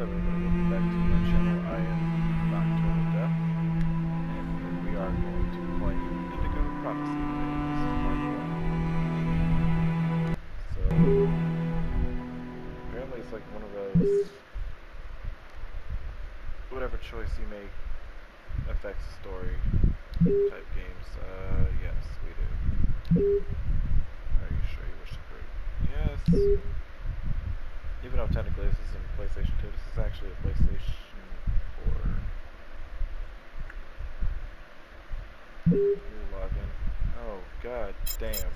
up, everybody? Welcome back to my channel. I am Nocturnal Death, and we are going to play Indigo Prophecy today. This is part 1. So, apparently it's like one of those, whatever choice you make affects the story type games. Yes, we do. Are you sure you wish to prove? Yes. Even though technically this is in PlayStation 2, this is actually a PlayStation 4. New login. Oh, god damn.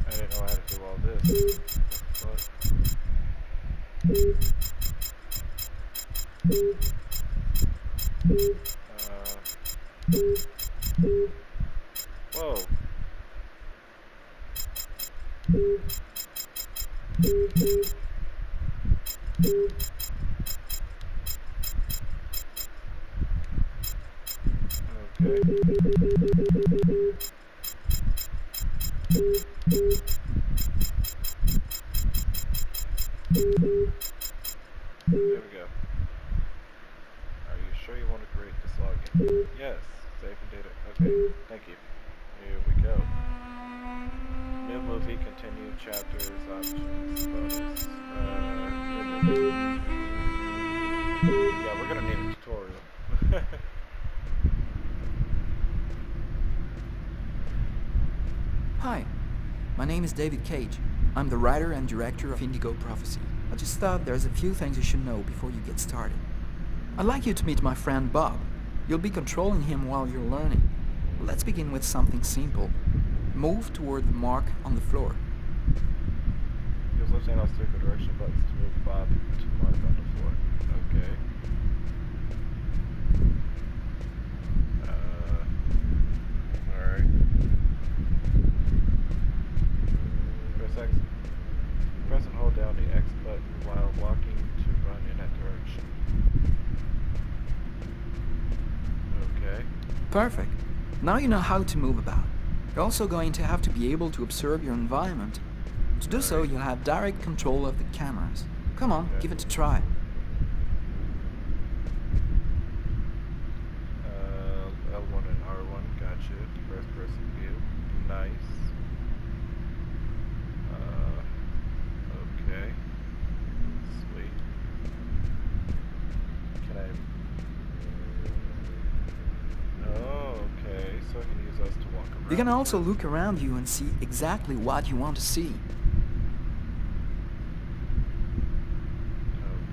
I didn't know I had to do all this. What the fuck? Whoa. Okay. There we go. Are you sure you want to create this login? Yes. Save and data. Okay. Thank you. Here we go. New movie, continue, chapters, options, bonus. Yeah, we're gonna need a tutorial. Hi, my name is David Cage. I'm the writer and director of Indigo Prophecy. I just thought there's a few things you should know before you get started. I'd like you to meet my friend Bob. You'll be controlling him while you're learning. Let's begin with something simple. Move toward the mark on the floor. Use left hand on circle direction buttons to move Bob to the mark on the floor. Okay. Alright. Press and hold down the X button while walking to run in that direction. Okay. Perfect. Now you know how to move about. You're also going to have to be able to observe your environment. To do so, you'll have direct control of the cameras. Come on, give it a try. L1 and R1, gotcha. First person view. Nice. Okay. Sweet. Can I... Oh, okay. So I can use those to walk around. You can also look around you and see exactly what you want to see.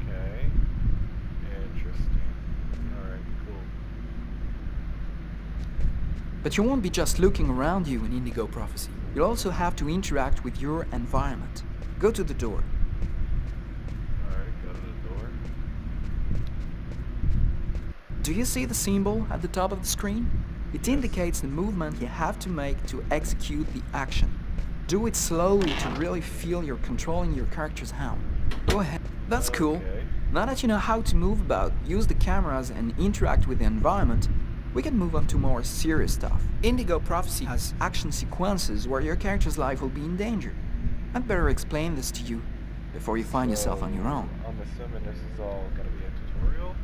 Okay. Interesting. Alright, cool. But you won't be just looking around you in Indigo Prophecy. You'll also have to interact with your environment. Go to the door. Alright, go to the door. Do you see the symbol at the top of the screen? It indicates the movement you have to make to execute the action. Do it slowly to really feel you're controlling your character's hand. Go ahead. That's cool. Okay. Now that you know how to move about, use the cameras and interact with the environment, we can move on to more serious stuff. Indigo Prophecy has action sequences where your character's life will be in danger. I'd better explain this to you before you find yourself on your own. I'm assuming this is all gonna be a tutorial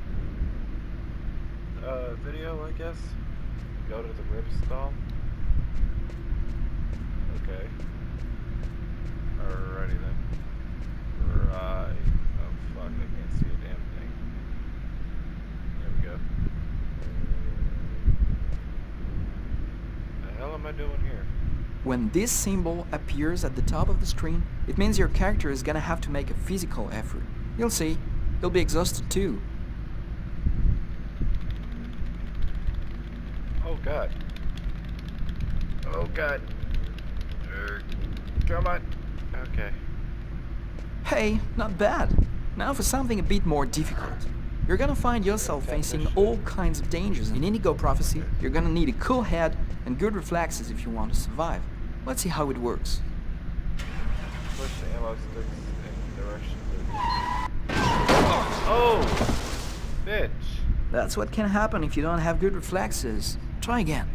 video, I guess. Go to the rib stall. Okay. Alrighty then. Right. Oh fuck, I can't see a damn thing. There we go. The hell am I doing here? When this symbol appears at the top of the screen, it means your character is gonna have to make a physical effort. You'll see, you'll be exhausted too. Oh god. Oh god. Come on. Okay. Hey, not bad. Now for something a bit more difficult. You're gonna find yourself facing all kinds of dangers. In Indigo Prophecy, you're gonna need a cool head and good reflexes if you want to survive. Let's see how it works. Push the analog sticks in direction. Oh! Bitch. That's what can happen if you don't have good reflexes. Try again.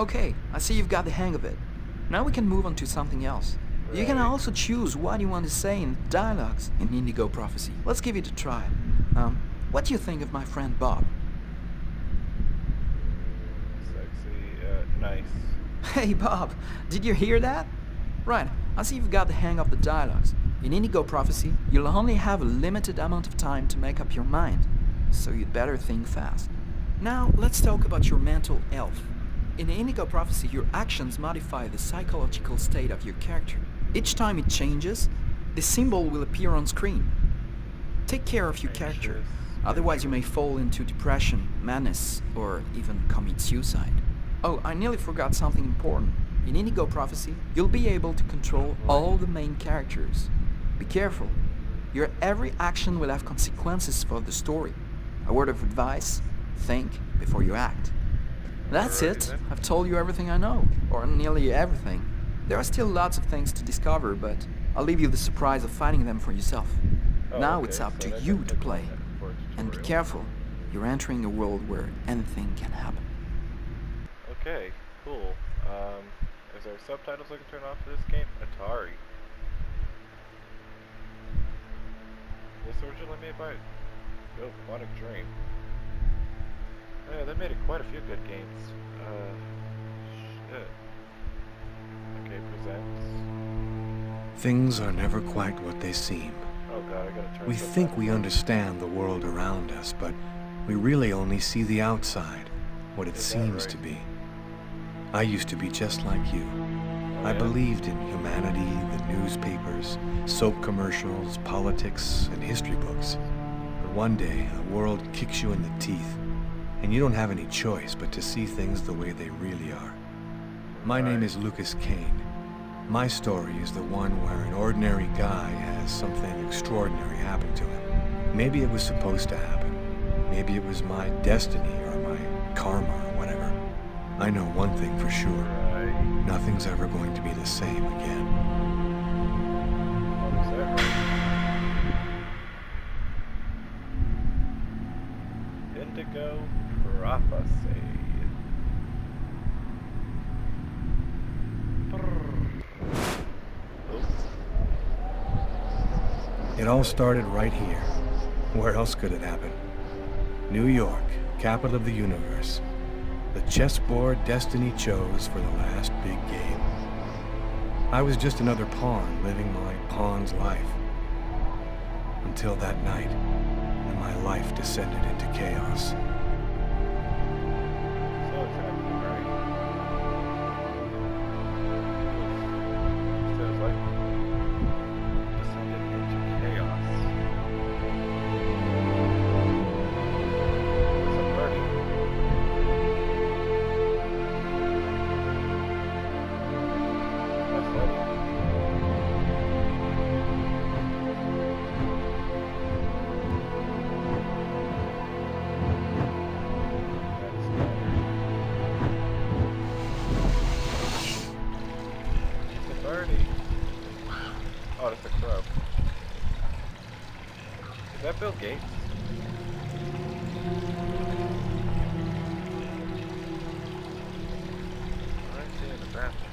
Okay, I see you've got the hang of it. Now we can move on to something else. You can Right. also choose what you want to say in the dialogues in Indigo Prophecy. Let's give it a try. What do you think of my friend Bob? Sexy. Nice. Hey Bob, did you hear that? Right, I see you've got the hang of the dialogues. In Indigo Prophecy, you'll only have a limited amount of time to make up your mind, so you'd better think fast. Now, let's talk about your mental health. In Indigo Prophecy, your actions modify the psychological state of your character. Each time it changes, the symbol will appear on screen. Take care of your character, Anxious. otherwise you may fall into depression, madness, or even commit suicide. Oh, I nearly forgot something important. In Indigo Prophecy, you'll be able to control all the main characters. Be careful. Your every action will have consequences for the story. A word of advice, think before you act. That's Alrighty it. then. I've told you everything I know, or nearly everything. There are still lots of things to discover, but I'll leave you the surprise of finding them for yourself. Oh, Now okay, it's up so to that you doesn't to take long play. for a And be tutorial. careful. You're entering a world where anything can happen. Okay, cool. Is there subtitles I can turn off for this game? Atari. This originally made by Quantic Dream. Yeah, they made quite a few good games. Shit. Okay, presents. Things are never quite what they seem. Oh god, I gotta turn We think we subtitles on. understand the world around us, but we really only see the outside, what it Is that seems right? to be. I used to be just like you. Oh, I yeah? believed in humanity, the newspapers, soap commercials, politics, and history books. But one day, the world kicks you in the teeth, and you don't have any choice but to see things the way they really are. My name is Lucas Kane. My story is the one where an ordinary guy has something extraordinary happen to him. Maybe it was supposed to happen. Maybe it was my destiny or my karma or whatever. I know one thing for sure. Right. Nothing's ever going to be the same again. Oh, is that right? Indigo Prophecy. It all started right here. Where else could it happen? New York, capital of the universe. The chessboard destiny chose for the last big game. I was just another pawn living my pawn's life. Until that night, when my life descended into chaos. So exactly right. Says like descended into chaos. What's up, Birdie? Nice lady. That's It's a birdie. Oh, that's a crow. Is that Bill Gates? What did I see in the bathroom?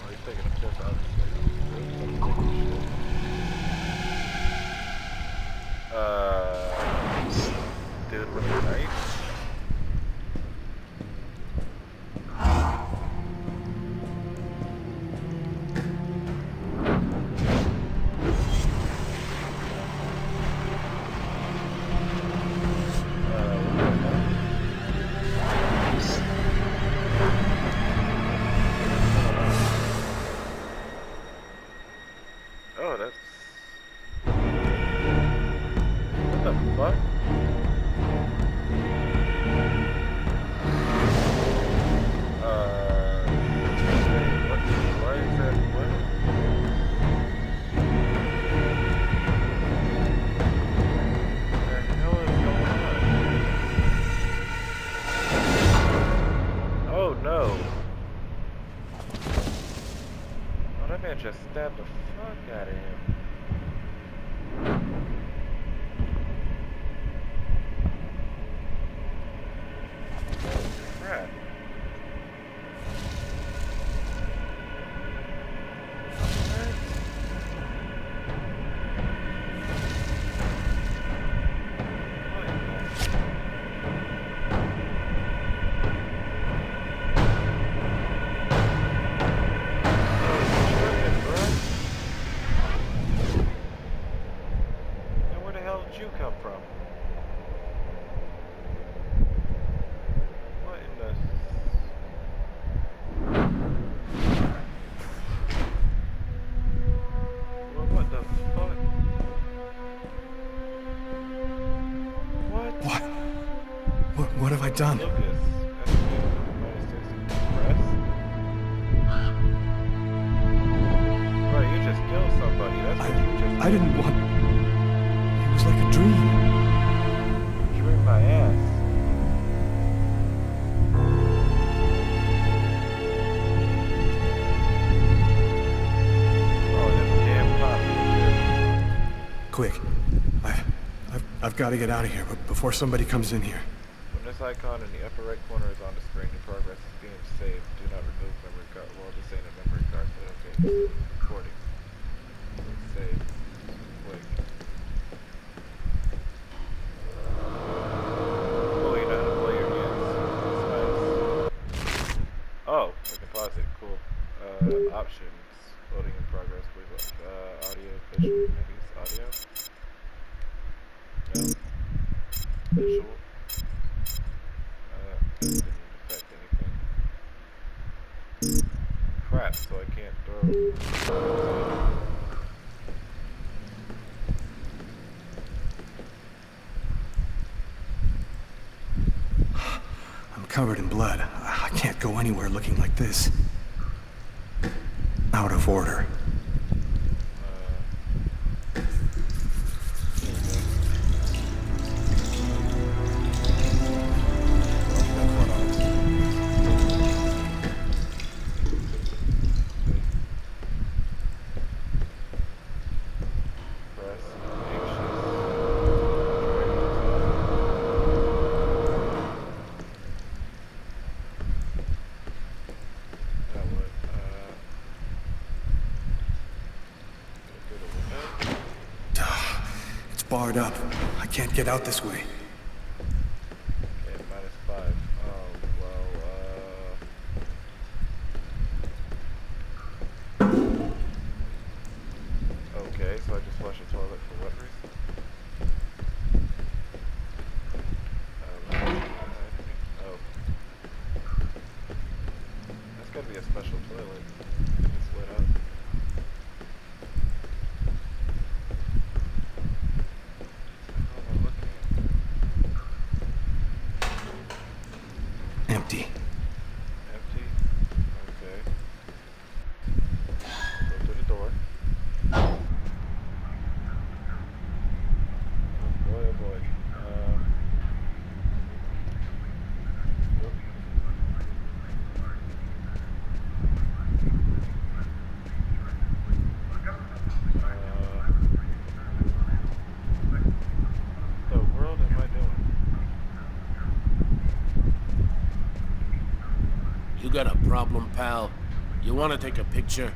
Oh, he's taking a piss, obviously. Oops, I'm taking a shit. Dude with a knife? Oh, that's... What the fuck? What? Why is that? What? The hell is going on? Oh no! Oh, that man just stabbed the fuck out of him. Holy crap. done. Lucas. Press. Right, you just killed somebody. That's what you just I didn't want... It was like a dream. dream my ass. Oh, this damn cop. Quick. I've got to get out of here, but before somebody comes in here. When this icon in the upper right corner is on the screen, your progress is being saved. Do not remove memory card. Well, this ain't a memory card, but okay. This is recording. Save. Wait. Oh, you know how to play your games. That's nice. Oh, I can pause it. Cool. Options. Loading in progress. Please watch. Audio, visual, maybe it's audio. No. Visual. Didn't affect anything. Crap, so I can't throw. I'm covered in blood. I can't go anywhere looking like this. Out of order. Barred up. I can't get out this way. Okay, -5. Oh, well, okay, so I just flush the toilet for what reason? Oh. That's gotta be a special toilet. It's lit up. Empty. Empty? Okay. Go to the door. Oh boy, oh boy. Whoop. The world am I doing? You got a problem, pal? You want to take a picture?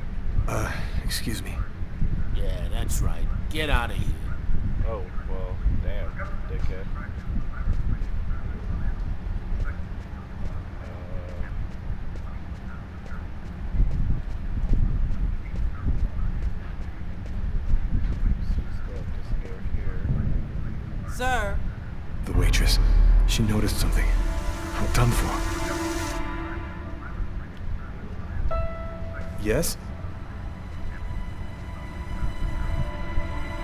Excuse me. Yeah, that's right. Get out of here. Oh, well, damn, dickhead. Sir. The waitress. She noticed something. I'm done for. Yes?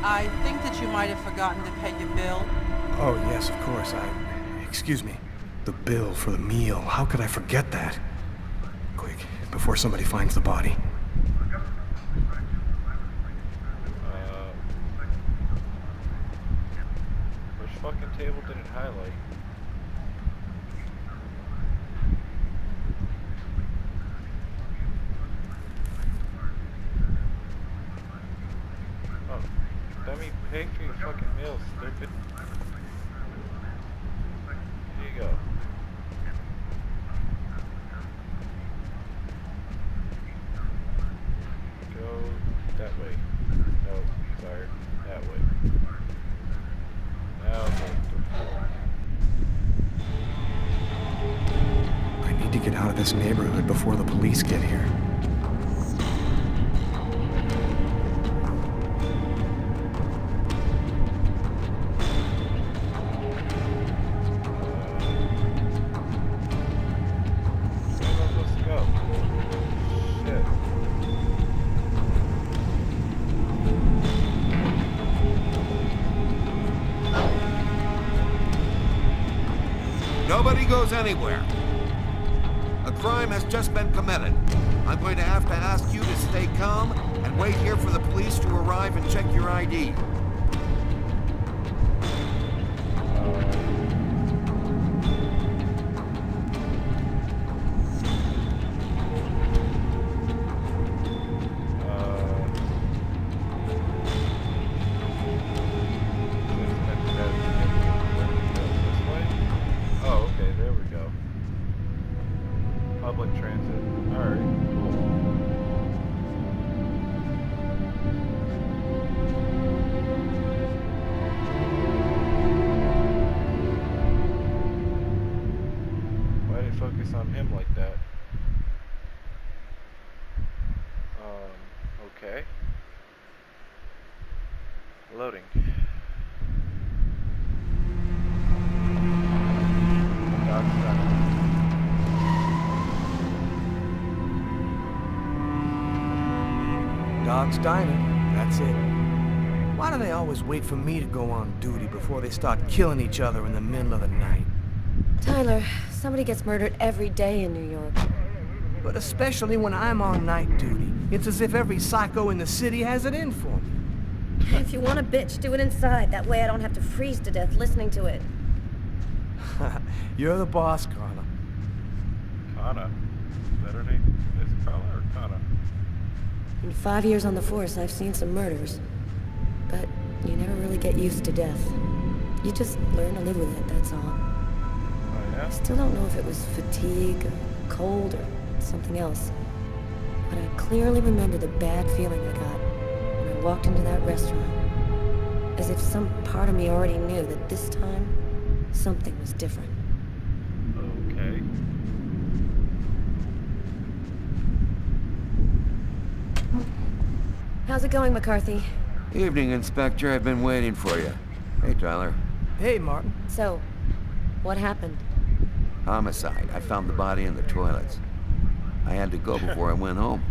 I think that you might have forgotten to pay your bill. Oh, yes, of course. Excuse me. The bill for the meal. How could I forget that? Quick, before somebody finds the body. Which fucking table did it highlight? Oh, let me pay for your fucking meal, stupid. Here you go. Go that way. No, sorry, that way. Now go through. I need to get out of this neighborhood before the police get here. Nobody goes anywhere. A crime has just been committed. I'm going to have to ask you to stay calm and wait here for the police to arrive and check your ID. Public transit. Alright, cool. Why did it focus on him like that? Okay. Loading. Doc's Diner, that's it. Why do they always wait for me to go on duty before they start killing each other in the middle of the night? Tyler, somebody gets murdered every day in New York. But especially when I'm on night duty. It's as if every psycho in the city has it in for me. If you want a bitch, do it inside. That way I don't have to freeze to death listening to it. You're the boss, Carla. Kana. Is that her name? Is it Carla or Kana? In 5 years on the force, I've seen some murders. But you never really get used to death. You just learn to live with it, that's all. Oh, yeah? I still don't know if it was fatigue, or cold, or something else. But I clearly remember the bad feeling I got when I walked into that restaurant. As if some part of me already knew that this time, something was different. Okay. How's it going, McCarthy? Evening, Inspector. I've been waiting for you. Hey, Tyler. Hey, Martin. So, what happened? Homicide. I found the body in the toilets. I had to go before I went home.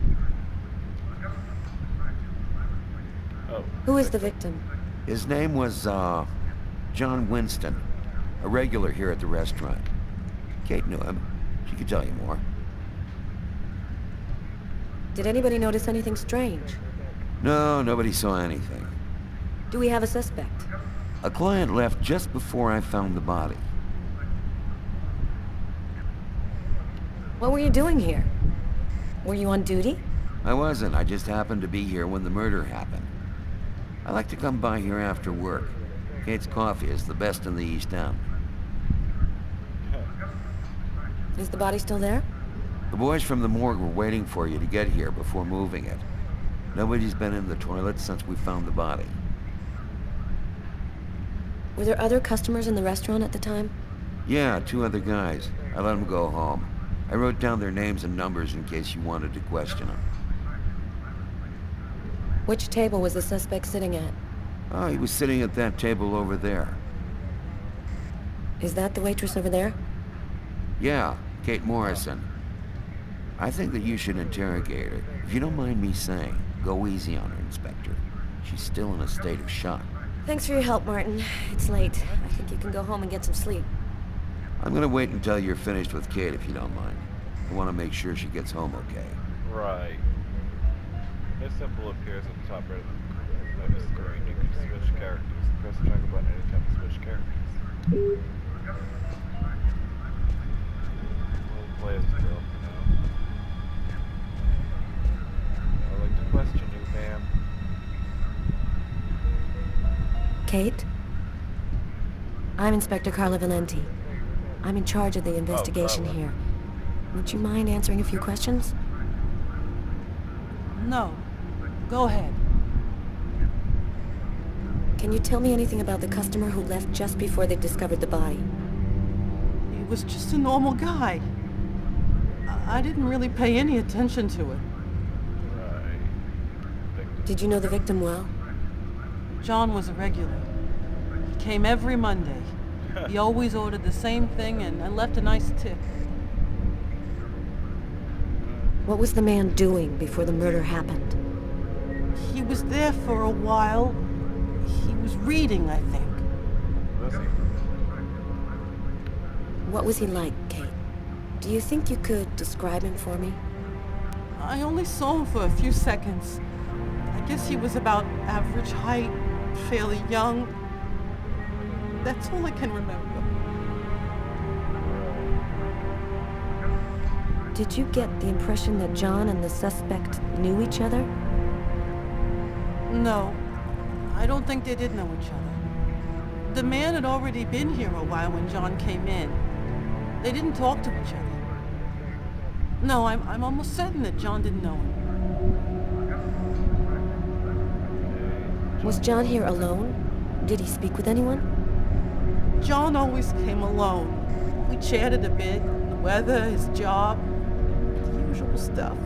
Oh. Who is the victim? His name was, John Winston. A regular here at the restaurant. Kate knew him. She could tell you more. Did anybody notice anything strange? No, nobody saw anything. Do we have a suspect? A client left just before I found the body. What were you doing here? Were you on duty? I wasn't. I just happened to be here when the murder happened. I like to come by here after work. Kate's coffee is the best in the East End. Is the body still there? The boys from the morgue were waiting for you to get here before moving it. Nobody's been in the toilet since we found the body. Were there other customers in the restaurant at the time? Yeah, 2 other guys. I let them go home. I wrote down their names and numbers in case you wanted to question them. Which table was the suspect sitting at? Oh, he was sitting at that table over there. Is that the waitress over there? Yeah, Kate Morrison. I think that you should interrogate her. If you don't mind me saying, go easy on her, Inspector. She's still in a state of shock. Thanks for your help, Martin. It's late. I think you can go home and get some sleep. I'm gonna wait until you're finished with Kate, if you don't mind. I want to make sure she gets home okay. Right. This symbol appears at the top right of the screen. You can switch characters. Press the triangle button anytime to switch characters. We'll play as the girl for now. I'd like to question you, ma'am. Kate? I'm Inspector Carla Valenti. I'm in charge of the investigation Carla. here. Would you mind answering a few questions? No. Go ahead. Can you tell me anything about the customer who left just before they discovered the body? He was just a normal guy. I didn't really pay any attention to it. Right. Did you know the victim well? John was a regular. He came every Monday. He always ordered the same thing and left a nice tip. What was the man doing before the murder happened? He was there for a while. He was reading, I think. Was he? What was he like, Kate? Do you think you could describe him for me? I only saw him for a few seconds. I guess he was about average height, fairly young. That's all I can remember. Did you get the impression that John and the suspect knew each other? No, I don't think they did know each other. The man had already been here a while when John came in. They didn't talk to each other. No, I'm almost certain that John didn't know him. Was John here alone? Did he speak with anyone? John always came alone. We chatted a bit, the weather, his job, the usual stuff.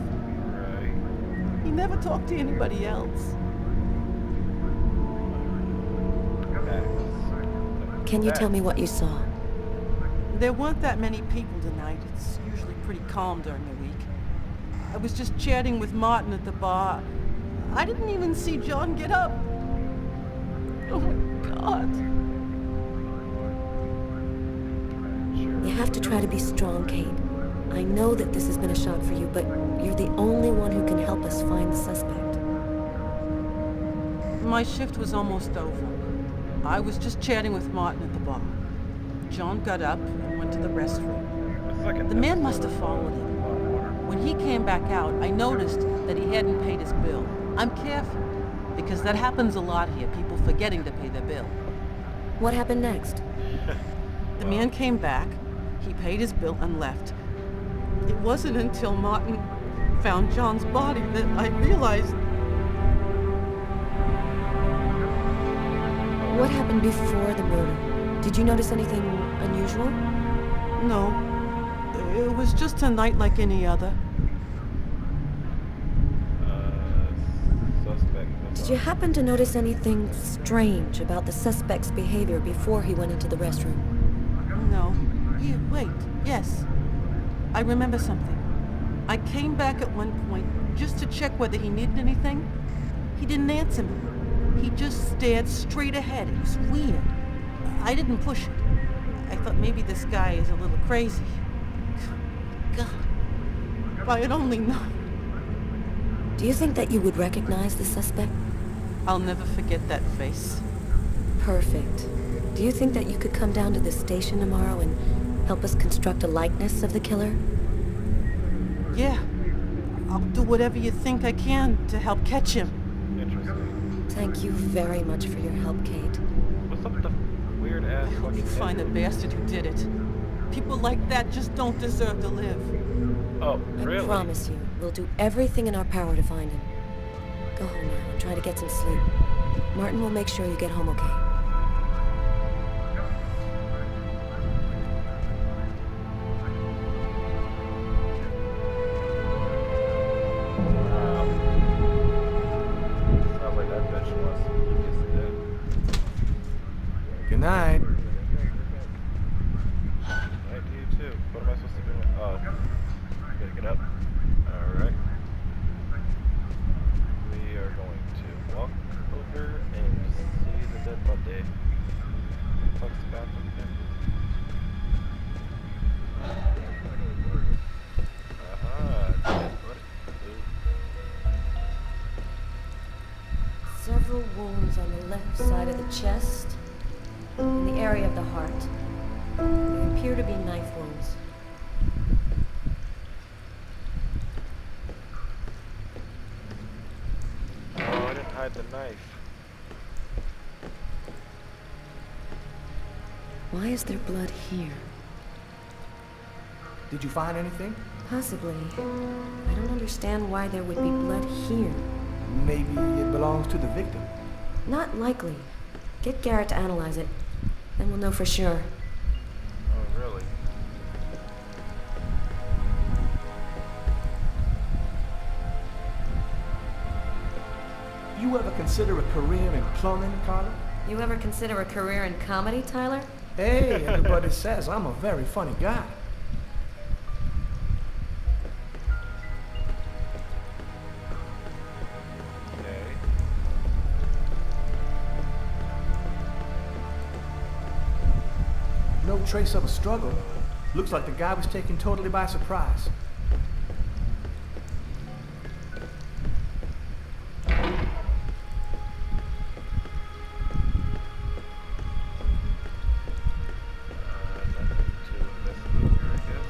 Right. He never talked to anybody else. Can you tell me what you saw? There weren't that many people tonight. It's usually pretty calm during the week. I was just chatting with Martin at the bar. I didn't even see John get up. Oh my God. You have to try to be strong, Kate. I know that this has been a shock for you, but you're the only one who can help us find the suspect. My shift was almost over. I was just chatting with Martin at the bar. John got up and went to the restroom. The man must have followed him. When he came back out, I noticed that he hadn't paid his bill. I'm careful, because that happens a lot here, people forgetting to pay their bill. What happened next? The man came back, he paid his bill and left. It wasn't until Martin found John's body that I realized. What happened before the murder? Did you notice anything unusual? No, it was just a night like any other. Suspect. Did you happen to notice anything strange about the suspect's behavior before he went into the restroom? No. Wait, yes. I remember something. I came back at one point just to check whether he needed anything. He didn't answer me. He just stared straight ahead. It was weird. I didn't push it. I thought maybe this guy is a little crazy. God, if I had only known. Do you think that you would recognize the suspect? I'll never forget that face. Perfect. Do you think that you could come down to the station tomorrow and help us construct a likeness of the killer? Yeah. I'll do whatever you think I can to help catch him. Interesting. Thank you very much for your help, Kate. What's up with the weird ass I hope fucking you find the bastard who did it. People like that just don't deserve to live. Oh, really? I promise you, we'll do everything in our power to find him. Go home now and try to get some sleep. Martin will make sure you get home okay. Sounds like that bitch was. Yes, it did. Good night. Night to you too. What am I supposed to do? Oh, gotta get up. Alright. We are going to walk over and see the dead body. Fuck's the bathroom here? Dead body. Ooh. Several wounds on the left side of the chest, in the area of the heart. They appear to be knife wounds. Oh, I didn't hide the knife. Why is there blood here? Did you find anything? Possibly. I don't understand why there would be blood here. Maybe it belongs to the victim. Not likely. Get Garrett to analyze it. Then we'll know for sure. Oh, really? You ever consider a career in plumbing, Carla? You ever consider a career in comedy, Tyler? Hey, everybody says I'm a very funny guy. Okay. No trace of a struggle. Looks like the guy was taken totally by surprise. Nothing to investigate here, I guess.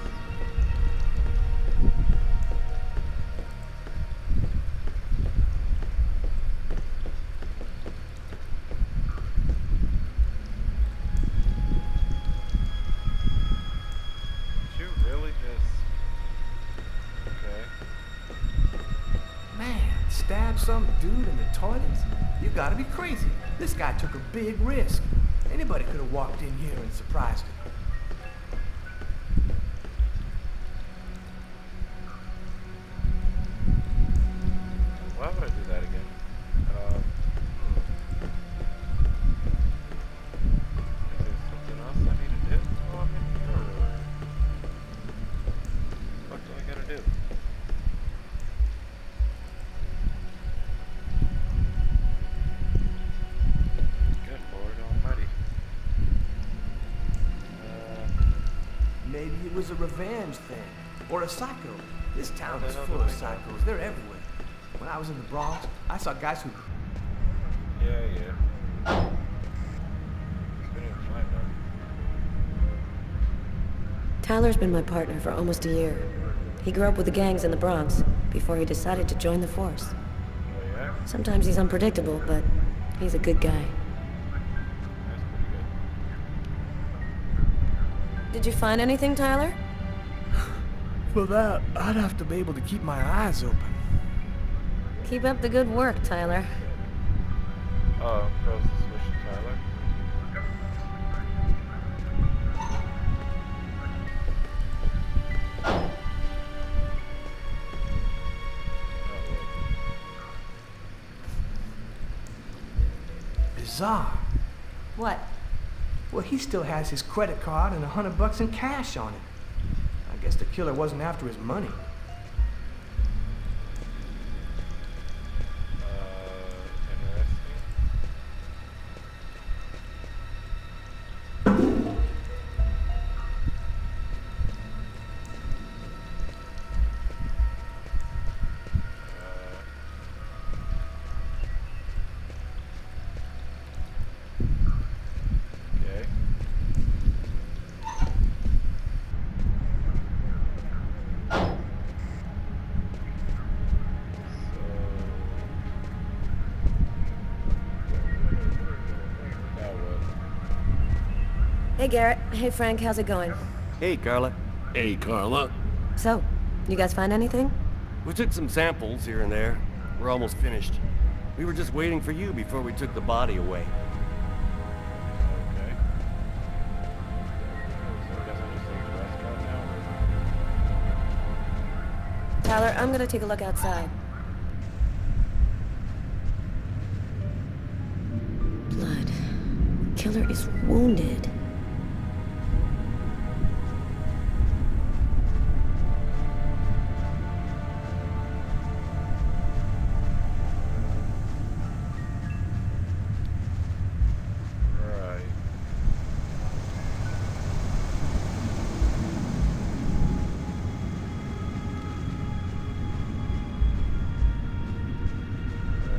Did you really just... Okay. Man, stab some dude in the toilets? You gotta be crazy. This guy took a big risk. Anybody could have walked in here and surprised him. Why would I do that again? Is there something else I need to do while I'm in here, or what do I gotta do? Good Lord Almighty. Maybe it was a revenge thing. Or a psycho. This town What is the hell full do of I know? psychos. They're everywhere. When I was in the Bronx, I saw guys who... Yeah. It's been fine though. Tyler's been my partner for almost a year. He grew up with the gangs in the Bronx before he decided to join the force. Oh yeah? Sometimes he's unpredictable, but he's a good guy. That's pretty good. Did you find anything, Tyler? For that, I'd have to be able to keep my eyes open. Keep up the good work, Tyler. Girls suspicious Tyler. Bizarre. What? Well, he still has his credit card and $100 in cash on him. I guess the killer wasn't after his money. Interesting. Okay. Now what? Hey, Garrett. Hey, Frank. How's it going? Hey, Carla. Hey, Carla. So, you guys find anything? We took some samples here and there. We're almost finished. We were just waiting for you before we took the body away. Okay. So I guess I just leave the restaurant now? Tyler, I'm gonna take a look outside. Blood. Killer is wounded. Right.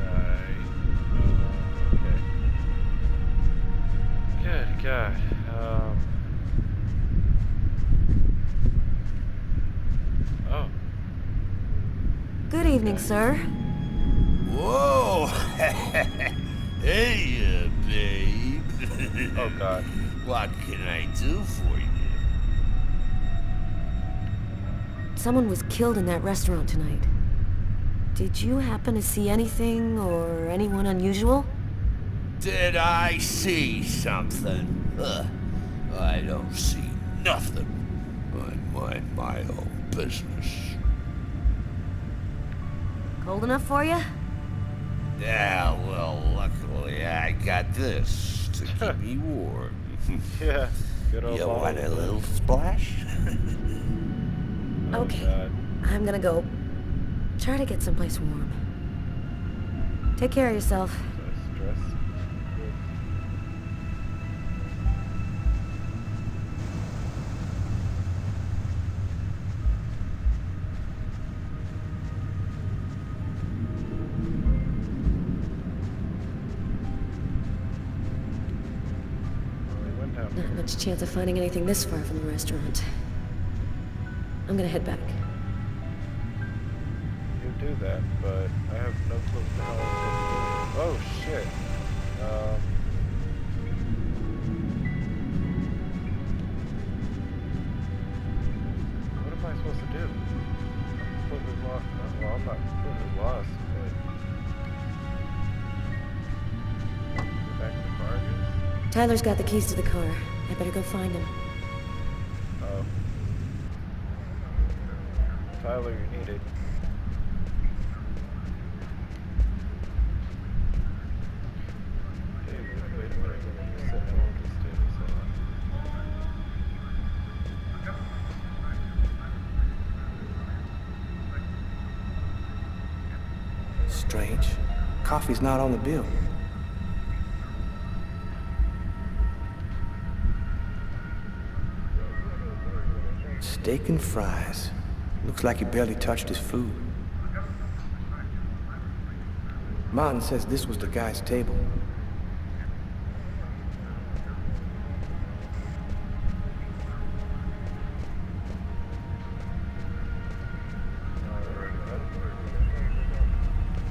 Right. Okay. Good God. Oh. Good evening, sir. Whoa! Hey, babe. Oh God. What can I do for you? Someone was killed in that restaurant tonight. Did you happen to see anything or anyone unusual? Did I see something? I don't see nothing. I mind my own business. Cold enough for you? Yeah, well, luckily I got this to keep me warm. Yeah. Good old You bottle. want a little splash? Oh, Okay. God. I'm gonna go try to get someplace warm. Take care of yourself. Stress. Damn. Not much chance of finding anything this far from the restaurant. I'm gonna head back. You do that, but I have no clue what the hell I'm supposed to do. Oh shit. What am I supposed to do? I'm completely lost. Well, I'm not completely lost, but get back in the car, I guess. Tyler's got the keys to the car. I better go find him. Oh. Tyler, you're needed. David, wait a minute. You said no one can stay this Strange. Coffee's not on the bill. Steak and fries. Looks like he barely touched his food. Martin says this was the guy's table.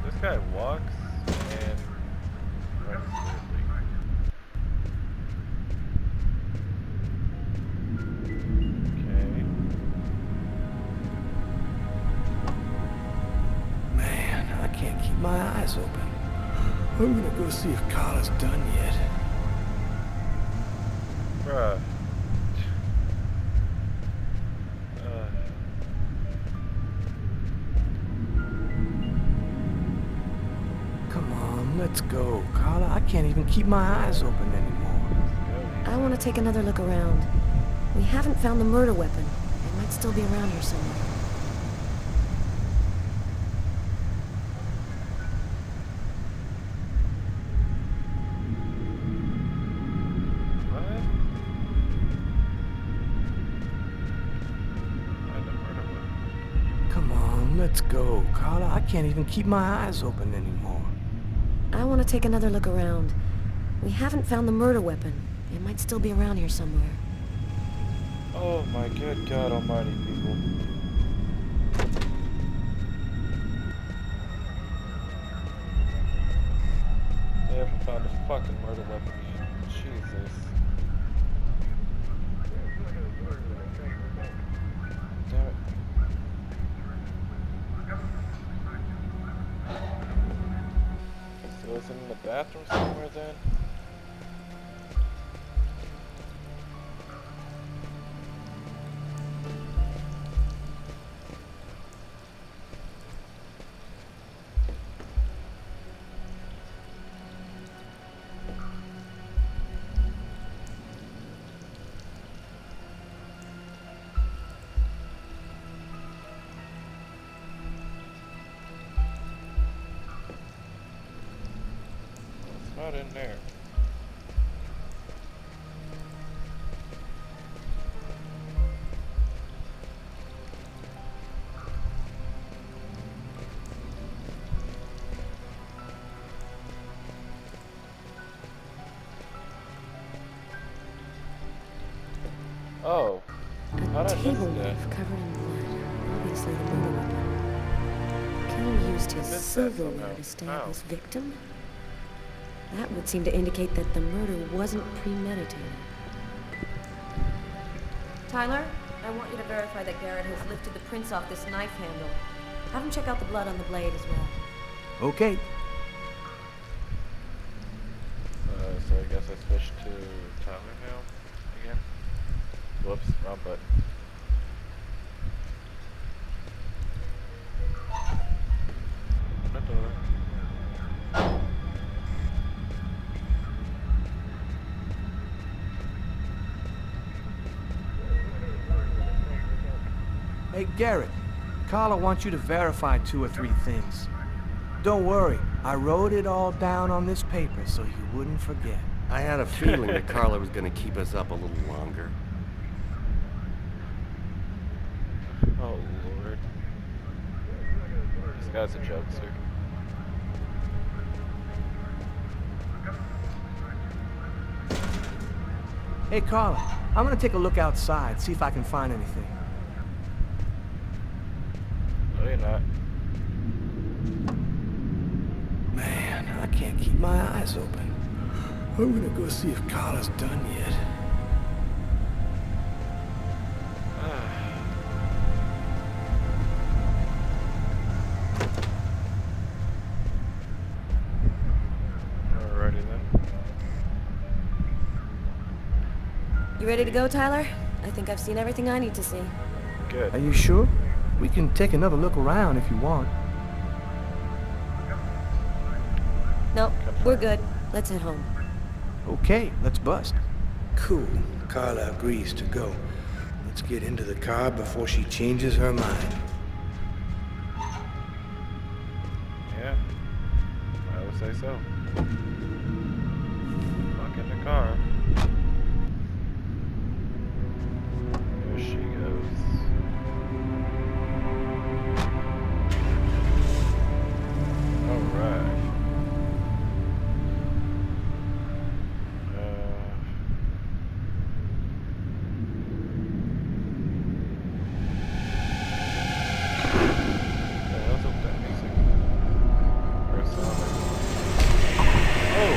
This guy walks and runs weirdly. Okay. Man, I can't keep my eyes open. I'm gonna go see if Carla's done yet. Bruh. Come on, let's go. Carla, I can't even keep my eyes open anymore. I want to take another look around. We haven't found the murder weapon. It might still be around here somewhere. What? Find the murder weapon. Come on, let's go. Carla, I can't even keep my eyes open anymore. I want to take another look around. We haven't found the murder weapon. It might still be around here somewhere. Oh my good God almighty, people. They haven't found a fucking murder weapon yet. Jesus. Damn it. So is it in the bathroom somewhere then? It's not in there. Oh, A how'd I miss table that? knife covered in blood. Obviously the murder weapon. Killer used his Missed that silverware somehow. to stab How? his victim. That would seem to indicate that the murder wasn't premeditated. Tyler, I want you to verify that Garrett has lifted the prints off this knife handle. Have him check out the blood on the blade as well. Okay. So I guess I switched to Tyler now again. Whoops, wrong button. Open the door. Hey, Garrett. Carla wants you to verify 2 or 3 things. Don't worry, I wrote it all down on this paper so you wouldn't forget. I had a feeling that Carla was gonna keep us up a little longer. Oh lord. This guy's a jokester. Hey, Carla, I'm gonna take a look outside, see if I can find anything. No, you're not. Man, I can't keep my eyes open. I'm gonna go see if Carla's done yet. Alrighty then. You ready to go, Tyler? I think I've seen everything I need to see. Good. Are you sure? We can take another look around if you want. Nope, we're good. Let's head home. Okay, let's bust. Cool. Carla agrees to go. Let's get into the car before she changes her mind. Yeah. I would say so. Fuck in the car. Here she goes. Alright. What's up with that music? Press on it. Oh!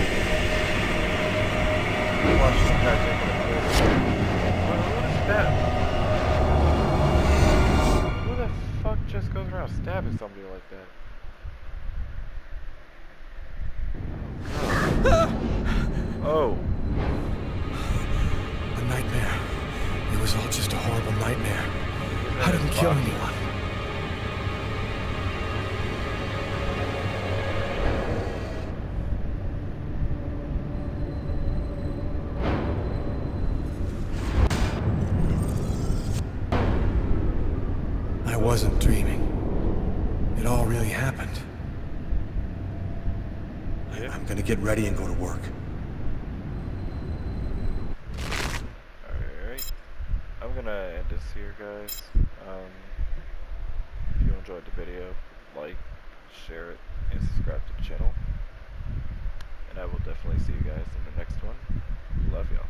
Watch this guy taking a piss. What is that? Who the fuck just goes around stabbing somebody like that? Oh. A nightmare. It was all just a horrible nightmare. I didn't kill anyone. I wasn't dreaming. It all really happened. I'm gonna get ready and go to work. Alright. I'm gonna end this here, guys. If you enjoyed the video, like, share it, and subscribe to the channel. And I will definitely see you guys in the next one. Love y'all.